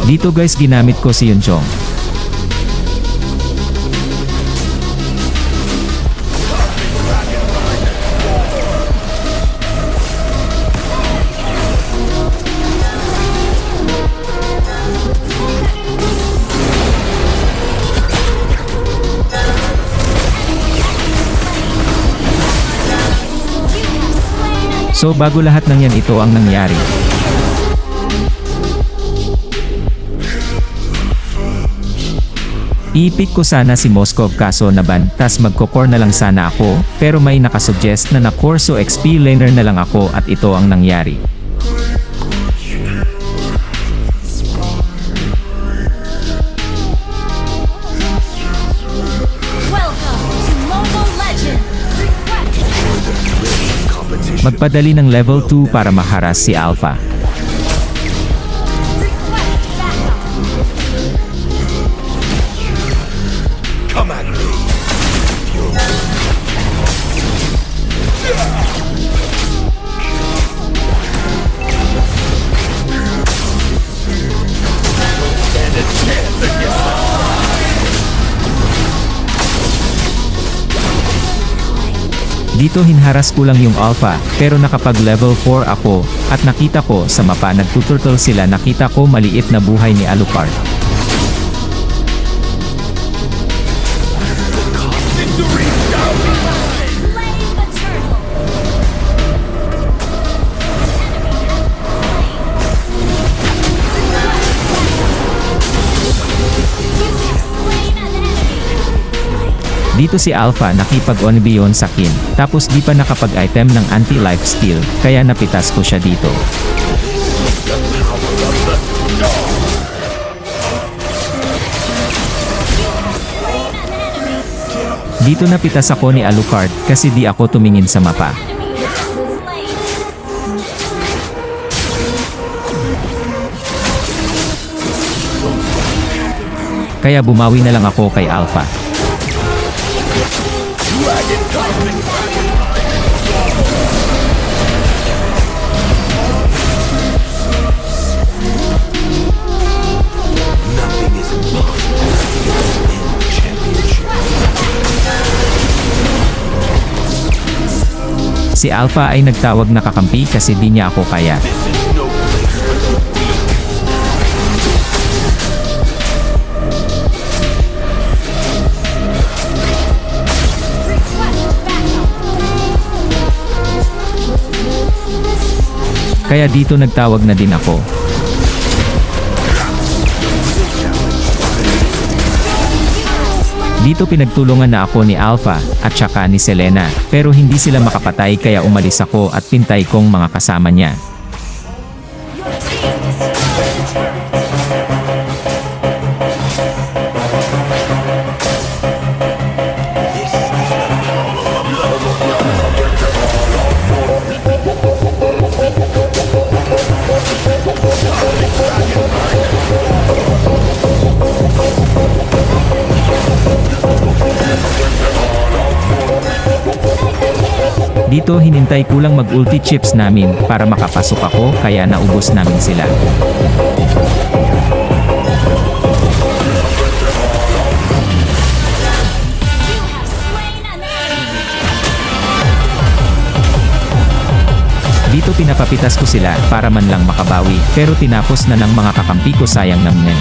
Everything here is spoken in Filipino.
Dito guys ginamit ko si Yunchong. So bago lahat ng yan ito ang nangyari. I-pick ko sana si Moskov kaso naban, tas magko-core na lang sana ako, pero may nakasuggest na na-core so XP laner na lang ako at ito ang nangyari. Magpadali ng level 2 para maharas si Alpha. Dito hinharas ko lang yung Alpha, pero nakapag level 4 ako, at nakita ko sa mapa nagtuturtle sila nakita ko maliit na buhay ni Alucard. Dito si Alpha nakipag-on beyond sa kin, tapos di pa nakapag-item ng anti-life skill, kaya napitas ko siya dito. Dito napitas ako ni Alucard, kasi di ako tumingin sa mapa. Kaya bumawi na lang ako kay Alpha. Si Alpha ay nagtawag na kakampi kasi di niya ako kaya. Kaya dito nagtawag na din ako. Dito pinagtulungan na ako ni Alpha, at saka ni Selena, pero hindi sila makapatay kaya umalis ako at pintay kong mga kasama niya. Dito hinintay kulang mag-ulti chips namin para makapasok ako kaya naubos namin sila. Dito pinapapitas ko sila para man lang makabawi pero tinapos na ng mga kakampi ko sayang naman.